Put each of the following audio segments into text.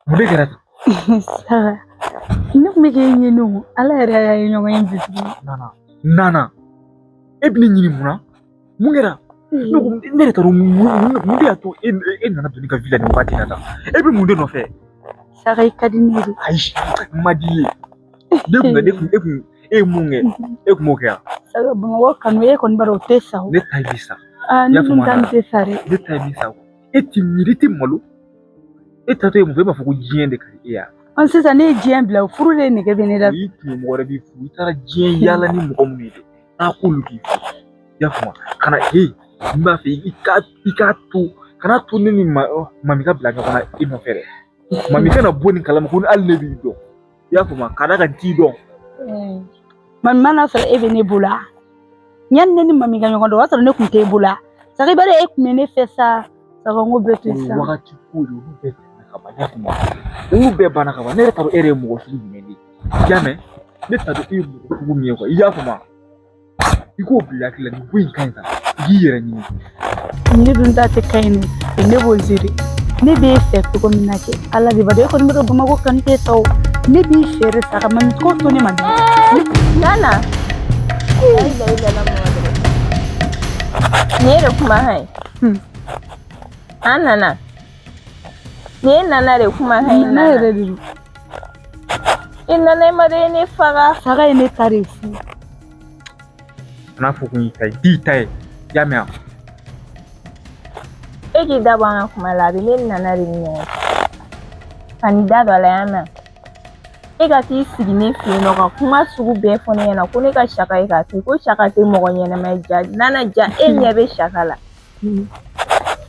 Mun de kɛra ten? Saga ne kun bɛ k'e ɲini o ala yɛrɛ y'a ye ɲɔgɔn ye bi Nana e bɛ ne ɲini mun na mun kɛra ne yɛrɛ t'a dɔn mun de y'a to e nana don ne ka villa nin waati in na tan e bɛ mun de nɔfɛ? Saga i ka di ne de Ayi ma di ye e ye mun kɛ e kun m'o kɛ yan. Saga Bamakɔ kanu e kɔni b'a dɔn o tɛ sa o Ne ta ye bi sa ne dun ta nin tɛ sa dɛ ne ta ye bi sa e ti miiri e tɛ malo e taatɔ ye mun fɔ e b'a fɔ ko diɲɛ de ka di e ya. sisan ne ye diɲɛ bila furu de nege bɛ ne la. I tun ye mɔgɔ wɛrɛ b'i furu i taara diɲɛ yaala ni mɔgɔ minnu ye dɛ taa k'olu k'i furu i y'a faamu kana n b'a fɛ i k'a to kana to ne ni mami ka bila ɲɔgɔn na i nɔfɛ dɛ mami kana bɔ nin kalama ko hali ne b'i dɔn i y'a faamu ka da ka t'i dɔn. Mami mana sɔrɔ e bɛ ne bolo yanni ne ni mami ka ɲɔgɔn dɔn o y'a sɔrɔ ne tun tɛ e bolo Saga i b'a dɔn e tun bɛ ne fɛ sa Saga n ko bɛɛ to sa. Wagati ko de olu bɛɛ tɛmɛna ka ban i y'a faamu olu bɛɛ banna ka ban ne yɛrɛ t'a dɔn e yɛrɛ ye mɔgɔ sugu jumɛn de ye i y'a mɛn ne t'a dɔn e ye mɔgɔ sugu min ye i y'a faamu i k'o bila hakili la nin ko in ka ɲi sa i k'i yɛrɛ ɲini. Ne dun ta tɛ ka ɲi ne b'o ziiri ne b'e fɛ cogo min na kɛ ala de b'a dɔn e kɔni bɛ ka Bamakɔ kanu tɛ sa o ne b'i fɛ Saga mami ko to ne ma dɛ. Nana ne da kuma hai Nana ne Nana da kuma hai Nana yɛrɛ de don Nana ma dai ne faga Saga ye ne ta de fu. Kana fɔ ko n y'i ta ye k'i ta ye i y'a mɛn e k'i da bɔ an ka kuma la a bɛ ne Nana de ni ɲɔgɔn cɛ ka nin da dɔ la yan nɔ e ka t'i sigi ne fɛ yen nɔ ka kuma sugu bɛɛ fɔ ne ɲɛna ko ne ka Saga ye k'a to ko Saga tɛ mɔgɔ ɲɛnama ye ja Nana ja e ɲɛ bɛ Saga la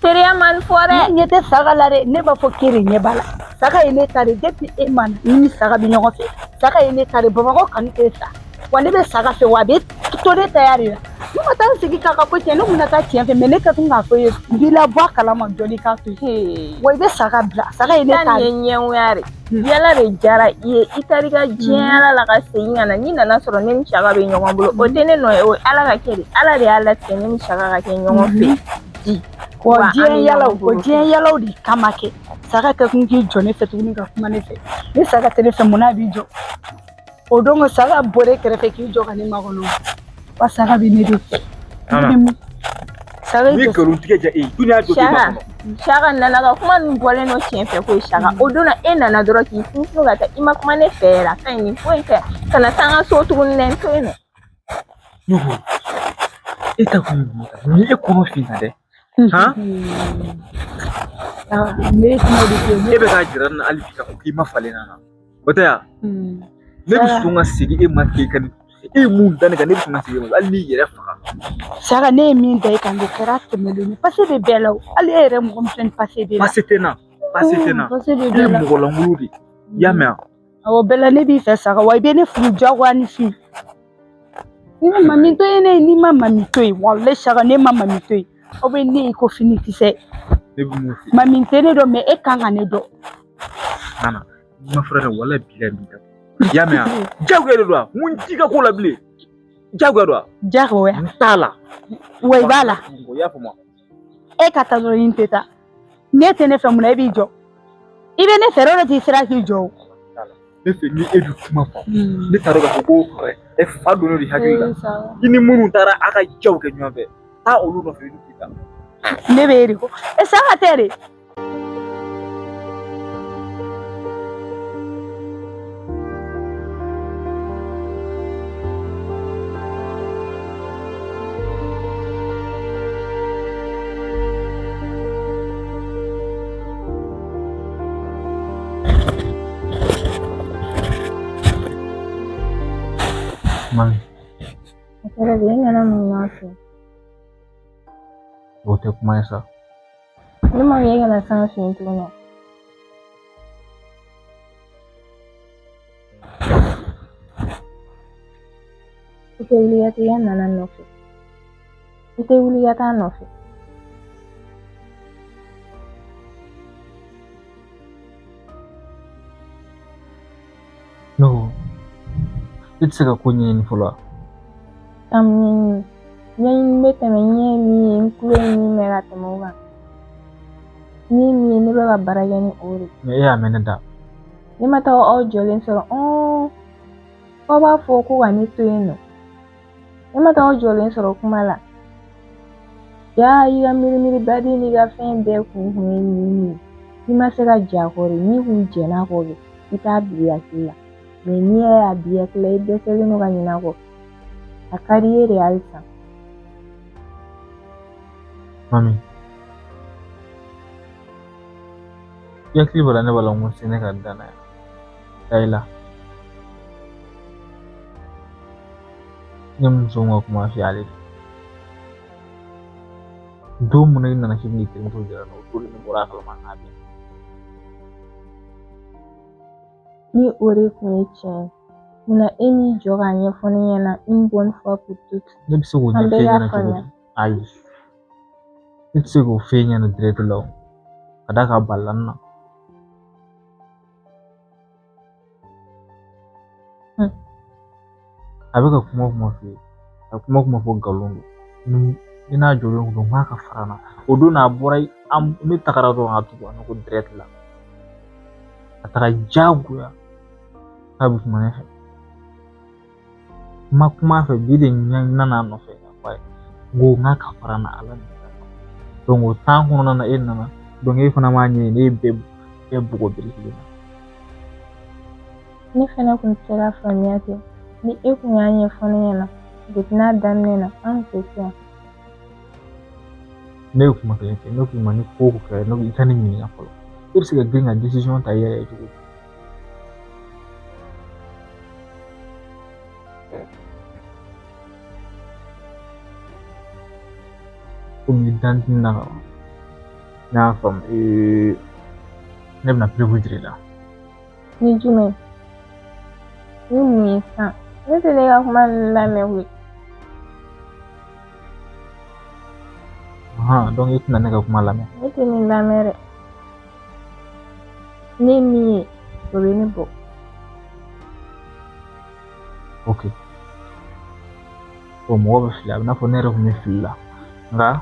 teriya man fɔ dɛ. Ne ɲɛ tɛ Saga la dɛ ne b'a fɔ k'e de ɲɛ b'a la Saga ye ne ta de depuis e ma na ne ni Saga bɛ ɲɔgɔn fɛ Saga ye ne ta de Bamakɔ kanu tɛ sa wa ne bɛ Saga fɛ wa a bɛ to ne ta de la ne ma taa n sigi k'a ka ko tiɲɛ ne kun na taa tiɲɛ fɛ mais ne ka kan k'a fɔ ye n b'i labɔ a kalama jɔli k'a to wa i bɛ Saga bila Saga ye ne ta de. Nin ye ɲɛgoya de yala de jara i ye i taara i ka diɲɛ la ka segin ka na n'i nana sɔrɔ ne ni Saga bɛ ɲɔgɔn bolo o tɛ ne nɔ ye o ye ala ka kɛ de ala de y'a latigɛ ne ni Saga ka kɛ ɲɔgɔn fɛ wa diɲɛ yalaw de kama kɛ Saga ka kun k'i jɔ ne fɛ tuguni ka kuma ne fɛ ni Saga tɛ ne fɛ mun na b'i jɔ o don Saga bɔra e kɛrɛfɛ k'i jɔ ka ne makɔnɔ wa Saga bɛ ne de fɛ Saga ni nkalon tigɛ ja e ye dunuya jɔ e ma kɔnɔ. Saga nana ka kuma nin bɔlen no tiɲɛ fɛ ko ye Saga o donna e nana dɔrɔn k'i funfun ka taa i ma kuma ne fɛ yɛrɛ a ka ɲi nin ko in kɛ kana taa an ka so tuguni dɛ n to yen nɔ. Ne ko e ta kun ye ni e kɔnɔ finna dɛ e bɛ k'a jira na hali bi k'a fɔ k'i ma falen na o tɛ yan ne bɛ sɔn ka segin e ma k'e ka e ye mun da ne kan ne bɛ sɔn ka segin e ma hali n'i yɛrɛ faga. Saga ne ye min da i kan o kɛra tɛmɛlen pase bɛ bɛɛ la o hali e yɛrɛ mɔgɔ min filɛ nin pase bɛ la pase tɛ na e ye mɔgɔ lankolon de i y'a mɛn awɔ bɛɛ la ne b'i fɛ Saga wa i bɛ ne furu diyagoya ni fin ni mami to ye ne n'i ma mami to ye walahi Saga ne ma mami to ye aw bɛ ne ye ko fini kisɛ mami tɛ ne dɔn mais e kan ka ne dɔn. Nana n ma fura dɛ walahi bilahi bi i y'a mɛn jagoya de don wa mun t'i ka ko la bilen jagoya don wa. Jagoya n t'a la wa i b'a la i y'a faamu e ka taa dɔrɔn n tɛ taa ne tɛ ne fɛ mun na e b'i jɔ i bɛ ne fɛ o de t'i sera k'i jɔ o. ne fɛ ni e bɛ kuma fɔ ne t'a dɔn k'a fɔ ko fa donn'o de hakili la i ni minnu taara a ka jaw kɛ ɲɔgɔn fɛ taa olu nɔfɛ i ni k'i ta. ne bɛ e de kɔ Saga tɛ de. Mami. Kɛra de e nana mun nɔfɛ O tɛ kuma ye sa. ne ma e kana san fɛ yen tuguni i tɛ wuli ka taa Nana nɔfɛ i tɛ wuli ka taa nɔfɛ. No e tɛ se ka ko ɲɛɲini fɔlɔ wa. Ɲɛɲini bɛ tɛmɛ ɲɛ min ye n tulo ye min mɛn ka tɛmɛ o kan Ni ne bɛ ka baara kɛ ni o de ye. Mais e y'a mɛn ne da. Ne ma taa aw jɔlen sɔrɔ aw b'a fɔ ko ka ne to yen nɔ. Ne ma taa aw jɔlen sɔrɔ kuma la. Ja i ka miiri baden n'i ka fɛn bɛɛ kun ye nin ye. I ma se ka ja kɔrɔ n'i kun jɛn'a kɔ de i t'a bi hakili la. Mais n'i y'a bi hakili la i dɛsɛlen don ka ɲinɛ a kɔ. A ka di i ye de halisa. Mami. I hakili b'a la ne b'a la n ko se ne ka danaya. Layla. Ne muso ka kuma f'i ale de. Don mun na i nana k'i bɛn'i terimuso jira o don ne bɔra a kalama k'a bɛ. Ni o de kun ye tiɲɛ ye. Munna e m'i jɔ k'a ɲɛfɔ ne ɲɛna une bonne fois pour toutes. Ne bɛ se k'o ɲɛfɔ e ɲɛna cogo di? Ayi. Ne tɛ se k'o f'e ɲɛna direct la o. Ka d'a kan a balila n na. A bɛ ka kuma f'i ye. A kuma fɔ nkalon don. Ni n'a jɔlen kun don k'a ka fara n na. O don n'a bɔra ne tagara dɔrɔn ka tugu ne ko direct la. A taga diyagoya k'a bɛ kuma ne fɛ. N ma kuma a fɛ bi de n nana a nɔfɛ ka f'a ye. N ko n k'a ka fara n na Ala de kama. Donc o temps kɔnɔna na e nana donc e fana m'a ɲini ne ye bɛɛ bugɔ biriki la. Ne fana kun tɛ se ka faamuya ten. Ni e kun y'a ɲɛfɔ ne ɲɛna depuis n'a daminɛ na an kun tɛ se yan. Ne ye kuma kelen kɛ ne k'i ma ni ko kɛra ne i ka ne ɲininka fɔlɔ. E bɛ se ka girin ka décision ta i yɛrɛ ye cogo di? Komi dantin na kaban. Ne y'a faamu ne bɛna prévu jira i la. Ni jumɛn? Ni mun ye sisan? Ne tɛ ne ka kuma ninnu lamɛn koyi. Donc e tɛna ne ka kuma lamɛn. Ne tɛ nin lamɛn dɛ. Ne ye min ye o bɛ ne bɔ. Ok. Bon mɔgɔ bɛ fili a bɛ n'a fɔ ne yɛrɛ kun bɛ fili la. Nka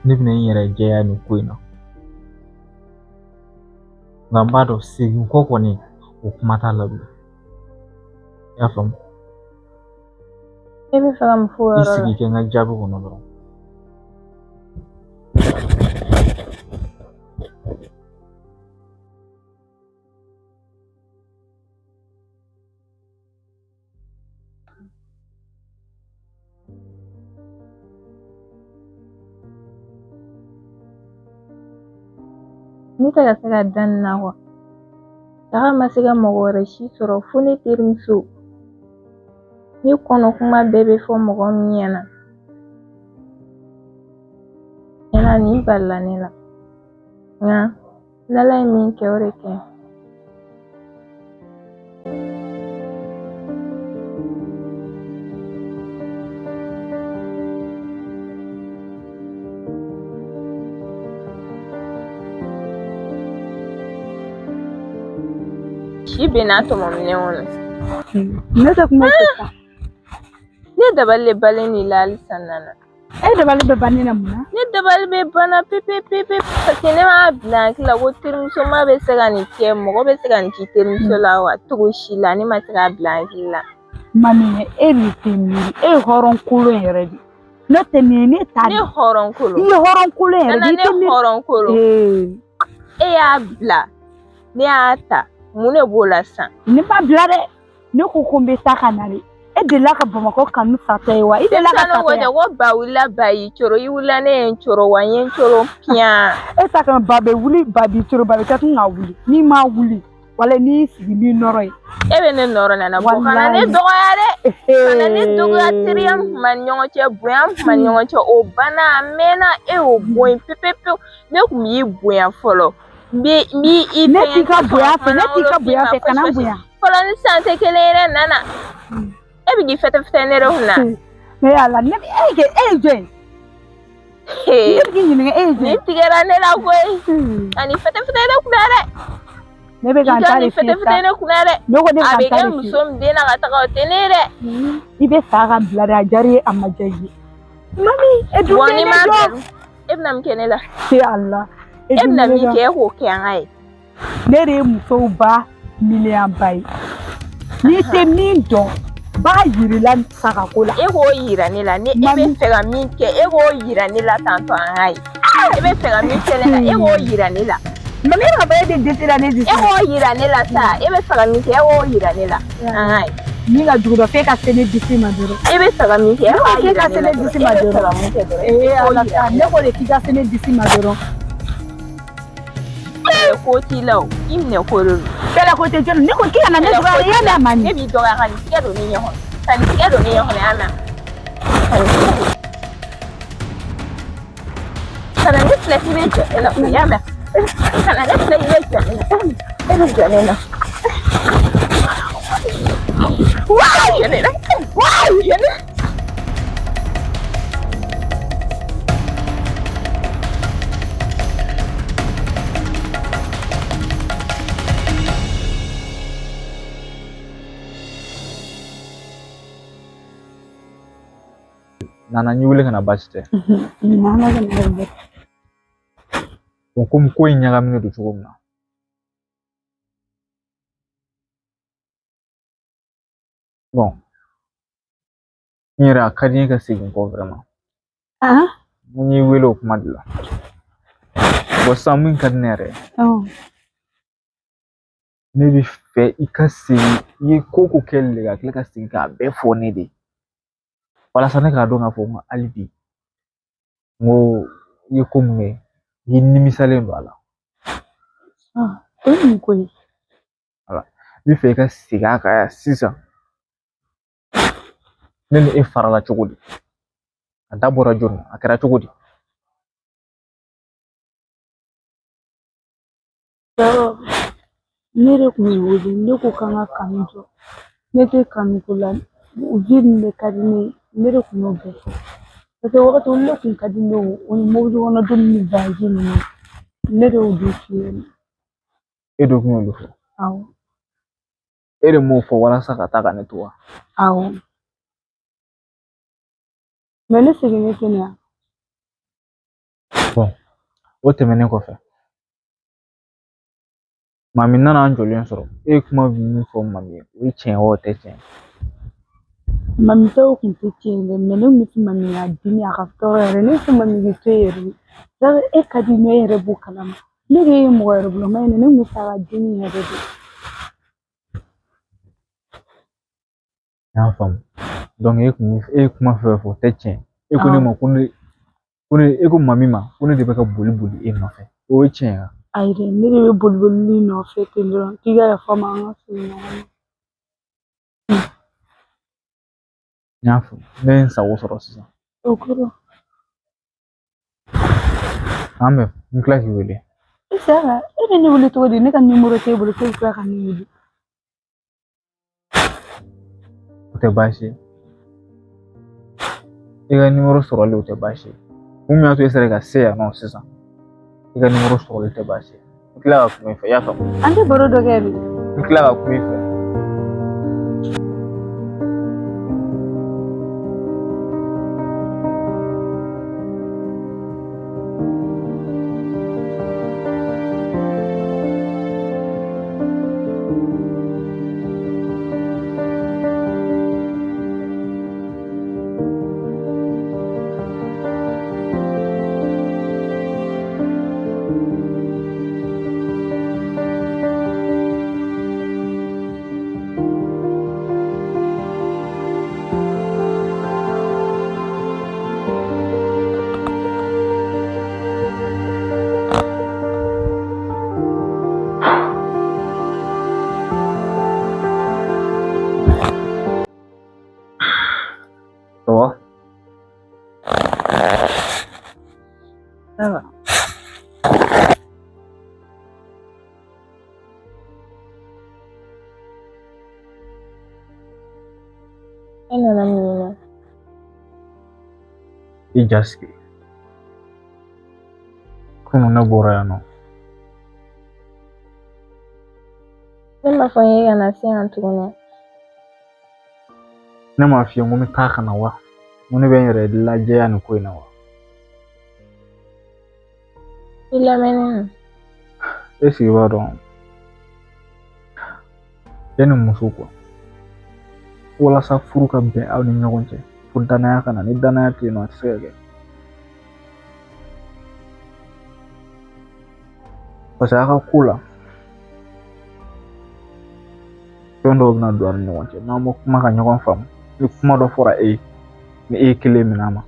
ne bɛna n yɛrɛ jɛya nin ko in na. Nka n b'a dɔn segin kɔ kɔni o kuma t'a la bilen. I y'a faamu? E bɛ fɛ ka mun fɔ o I yɔrɔ la? sigi kɛ n ka jaabi kɔnɔ dɔrɔn. Ne tɛ ka se ka da nin na kuwa. Saga ma se ka mɔgɔ wɛrɛ si sɔrɔ fo ne terimuso. Ni kɔnɔ kuma bɛɛ bɛ fɔ mɔgɔ min ɲɛna. Tiɲɛna nin balila ne la. Nka n'Ala ye min kɛ o de kɛ. Si bɛ n'a tɔmɔ minɛn kɔnɔ. Ne tɛ kuma fɛ sa. Ne dabali de balen de la halisa nana. E dabali bɛ ban ne na mun na? Ne dabali bɛ banna pepe parce que ne m'a bila hakili la ko terimuso ma bɛ se ka nin kɛ mɔgɔ bɛ se ka nin k'i terimuso la wa cogo si la ne ma se k'a bila hakili la. Mami e de tɛ miiri e ye hɔrɔn kolon yɛrɛ de. Ne tɛ nin ne ta. Ne hɔrɔn kolon. I ye hɔrɔn kolon yɛrɛ de. Ne hɔrɔn kolon. E y'a bila ne y'a ta mun ne b'o la sisan? Ne ma bila dɛ. Ne ko n bɛ taa ka na de. E delila ka Bamakɔ kanu fatɔ ye wa? I delila ka fatɔ ye? Ko ba wulila ba y'i coro i wulila ne ye n coro wa n ye n coro piyan. E ta kan ba bɛ wuli ba b'i coro ba bɛ kɛ tun ka wuli. N'i ma wuli wala n'i sigi n'i nɔrɔ ye. E bɛ ne nɔrɔ nana bɔ kana ne dɔgɔya dɛ. Kana ne dɔgɔya teriya min kun b'an ni ɲɔgɔn cɛ bonya min kun b'an ni ɲɔgɔn cɛ o banna a mɛnna e y'o bɔ yen pewu. Ne kun b'i bonya fɔlɔ. Ne t'i ka bonya fɛ, ne t'i ka bonya fɛ, kana bonya. Fɔlɔ ni sisan tɛ kelen ye dɛ Nana. E bɛ k'i fɛtɛfɛtɛ ne de kunna. Ne yala ne e ye jɔn ye? Ne bɛ k'i ɲininka e ye jɔn ye? Nin tigɛra ne la koyi. Ani fɛtɛfɛtɛ ne kunna dɛ. Ne bɛ ka n ta de f'i ye sa. Fɛtɛfɛtɛ ne kunna dɛ. Ne ko ne bɛ ka n ta de f'i ye. A bɛ kɛ muso min den na ka taga o tɛ ne ye dɛ. I bɛ sa ka bila de a diyara ye a ma diya i ye. Mami e dun tɛ ne dɔn. E bɛna min kɛ ne la se Allah e bɛna min kɛ e k'o kɛ an ka ye ne de ye musow ba miliyan ba ye n'i tɛ min dɔn b'a yirila sagako la e k'o yira ne la ni e bɛ fɛ ka min kɛ e k'o yira ne la tantɔ an ka ye e bɛ fɛ ka min kɛ ne la e k'o yira ne la mais ne ka ba e de disi la ne disi e k'o yira ne la sa e bɛ fɛ ka min kɛ e k'o yira ne la an ka ye min ka jugu dɔ f'e ka se ne disi ma dɔrɔn e bɛ fɛ ka min kɛ e k'o k'e yira ka ne se la ne disi ma e bɛ fɛ ka dɔrɔn min kɛ dɔrɔn Ala ta ne ko de k'i ka se ne disi ma dɔrɔn ko t'i la o i minɛ ko de don bɛɛ ko tɛ jɔn ne ko k'i kana ne dɔgɔya i y'a mɛn a ma ne b'i dɔgɔya ka nin tigɛ don ne ɲɛ kɔnɔ ka nin tigɛ don ne ɲɛ kɔnɔ y'a mɛn kana ne filɛ k'i bɛ jɔ ne la o y'a mɛn kana ne filɛ k'i bɛ jɔ ne la e bɛ jɔ ne la waa jɔ ne la waa jɔ ne la Nana nyi wele kana baasi tɛ Nana ka na bɛ komi ko in ɲagaminen don cogo min na bon n yɛrɛ a ka di n ye ka segin kɔ vraiment n y'i wele o kuma de la bon sisan min ka di ne yɛrɛ ne bɛ fɛ i ka segin i ye ko ko kɛ le ka tila ka segin k'a bɛɛ fɔ ne de walasa ne k'a dɔn k'a fɔ n ko hali bi n ko i ye ko min kɛ i nimisalen don a la o ye mun ko ye n bɛ fɛ i ka segin a kan yan sisan ne ni e farala cogo di a da bɔra jɔnni a kɛra cogo di ne de kun bɛ wele ne ko k'an ka kanu jɔ ne tɛ kanu ko la ji min bɛ ka di ne ye ne de kun y'o bɛɛ fɔ parce que wagati olu de kun ka di ne ye o ni mobili kɔnɔ don ni baji ninnu ne de y'o di f'i ye e de kun y'olu fɔ awɔ e de m'o fɔ walasa ka taa ka ne to wa awɔ mais ne seginnen tɛ ne yan bon o tɛmɛnen kɔfɛ Mami nana an jɔlen sɔrɔ e ye kuma min fɔ Mami ye o ye tiɲɛ o tɛ tiɲɛ mami tɛ o kun tɛ tiɲɛ dɛ mais ne kun bɛ fɛ mami ka dimi a ka tɔɔrɔ yɛrɛ ne bɛ fɛ mami k'i to yen yɛrɛ de e ka di ne yɛrɛ b'o kalama ne de ye mɔgɔ yɛrɛ bolo ma ye ne kun bɛ fɛ a ka dimi yɛrɛ de n y'a faamu donc e ye kuma fɛn fɔ o tɛ tiɲɛ e ko ne ma e ko Mami ma ko ne de bɛ ka boli boli e nɔfɛ o ye tiɲɛ ye ayi dɛ ne de bɛ boli boli nɔfɛ ten dɔrɔn k'i ka yafa n ma an ka segin ɲɔgɔn ma n y'a faamu ne ye n sago sɔrɔ sisan o kɔrɔ an bɛ n tila k'i wele e sera e bɛ ne wele cogo di ne ka nimoro t'e bolo k'e bɛ tila ka ne wele o tɛ baasi ye i ka nimoro sɔrɔli o tɛ baasi ye mun y'a to e sera ka se yan nɔ sisan i ka nimoro sɔrɔli tɛ baasi ye n tila ka kuma i fɛ i y'a faamu an tɛ baro dɔ kɛ de n tila ka kuma i fɛ ça va ça va e nana min na i ja sigi komi ne bɔra yan nɔ ne m'a fɔ n ye ka na se yan tuguni ne m'a f'i ye n ko n bɛ taa ka na wa n ko ne bɛ n yɛrɛ lajɛ yan nin ko in na wa I lamɛnni. Est-ce que i b'a dɔn yani muso quoi walasa furu ka bɛn aw ni ɲɔgɔn cɛ fo danaya ka na ni danaya tɛ yen nɔ a tɛ se ka kɛ parce que a ka ko la fɛn dɔw bɛna don a ni ɲɔgɔn cɛ n'aw ma kuma ka ɲɔgɔn faamu ni kuma dɔ fɔra e ye ni e ye kelen minɛ a ma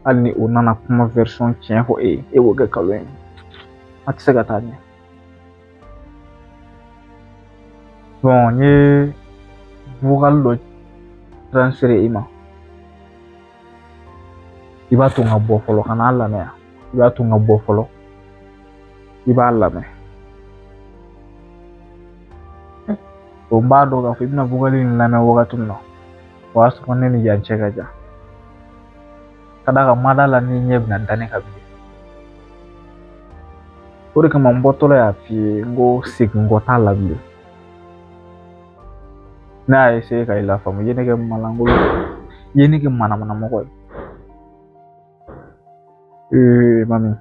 hali ni o nana kuma version tiɲɛ fɔ e ye e b'o kɛ nkalon ye a tɛ se ka taa ɲɛ bon n ye vocal dɔ transférer i ma i b'a to n ka bɔ fɔlɔ ka n'a lamɛn i b'a to n ka bɔ fɔlɔ i b'a lamɛn o n b'a dɔn k'a fɔ i bɛna vocal in lamɛn wagati min na o y'a sɔrɔ ne ni yan cɛ ka jan ka d'a kan ma d'a la ni ɲɛ bɛna da ne ka bilen o de kama n bɔtɔla y'a f'i ye n ko segin kɔ t'a la bilen ne y'a essayé ka i lafaamu i ye ne kɛ malangolo i ye ne kɛ manamanamɔgɔ ye mami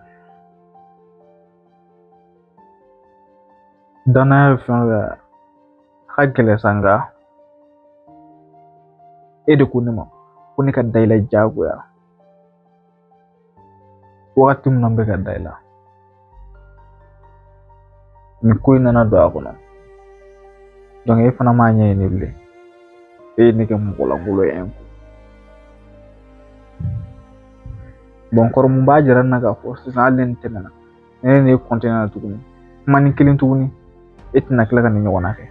danaya ye fɛn dɔ ye a ka gɛlɛn sa nka e de ko ne ma ko ne ka da i la diyagoya wagati min na n bɛ ka da i la nin ko in nana don a kɔnɔ donc e fana m'a ɲɛɲini bilen e ye ne kɛ mɔgɔlangolo ye bon kɔrɔ mun b'a jira n na k'a fɔ sisan hali ni tɛmɛna ne ni e continuer na tuguni kuma ni kelen tuguni e tɛna tila ka nin ɲɔgɔn na kɛ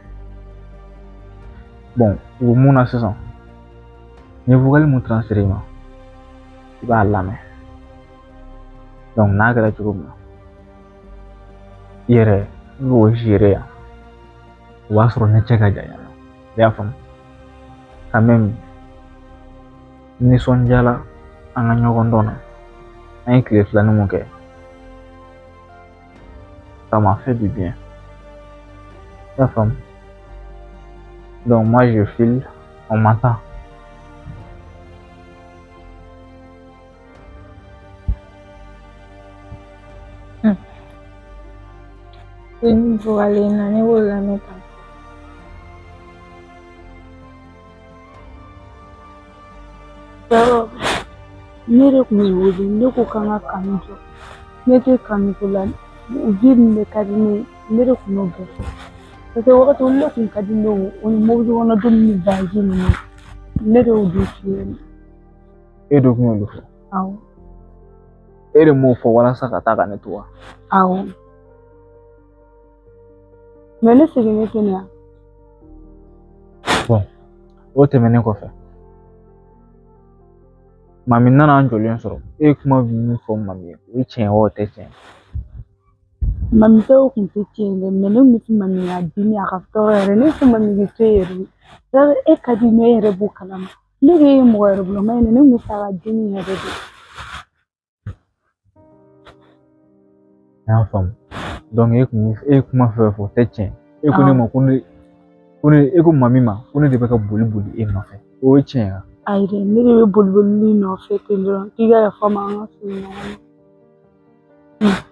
bon o mun na sisan n ye vocal mun transférer i ma i b'a lamɛn donc n'a kɛra cogo min na i yɛrɛ i b'o gérer yan o b'a sɔrɔ ne cɛ ka jan yan nɔ i y'a faamu quand même nisɔndiyala an ka ɲɔgɔn dɔn na an ye tile filani mun kɛ ça m'a fait du bien i y'a faamu donc moi je file on m'attend Ni vocal in na ne b'o lamɛn tan. Ne de kun bɛ wele ne ko kan ka kanu jɔ ne tɛ kanu ko la ji min de ka di ne ye ne de kun y'o bɛɛ fɔ parce que wagati olu de kun ka di ne ye o ni mobili kɔnɔ don ni baji ninnu ne de y'o di f'i ye e de kun y'olu fɔ awɔ e de m'o fɔ walasa ka taa ka ne to wa awɔ mais ne seginnen tɛ ne yan bon o tɛmɛnen kɔfɛ mami nana an jɔlen sɔrɔ e ye kuma min fɔ mami ye o ye tiɲɛ wa o tɛ tiɲɛ mami tɛ o kun tɛ tiɲɛ dɛ mais ne kun bɛ fɛ mami ka dimi a ka tɔɔrɔ yɛrɛ ne fɛ mami k'i to yen yɛrɛ e ka di ne yɛrɛ b'o kalama ne de ye mɔgɔ yɛrɛ bolo ma ye ne kun bɛ fɛ a ka dimi yɛrɛ de y'a faamu donc e ye kuma fɛn o fɛn fɔ o tɛ tiɲɛ e ko ne ma ko ne e ko mami ma ko ne de bɛ ka boli boli e nɔfɛ o ye tiɲɛ ye ayi dɛ ne de bɛ boli boli nɔfɛ ten dɔrɔn k'i ka yafa ma an ka fili ɲɔgɔn ma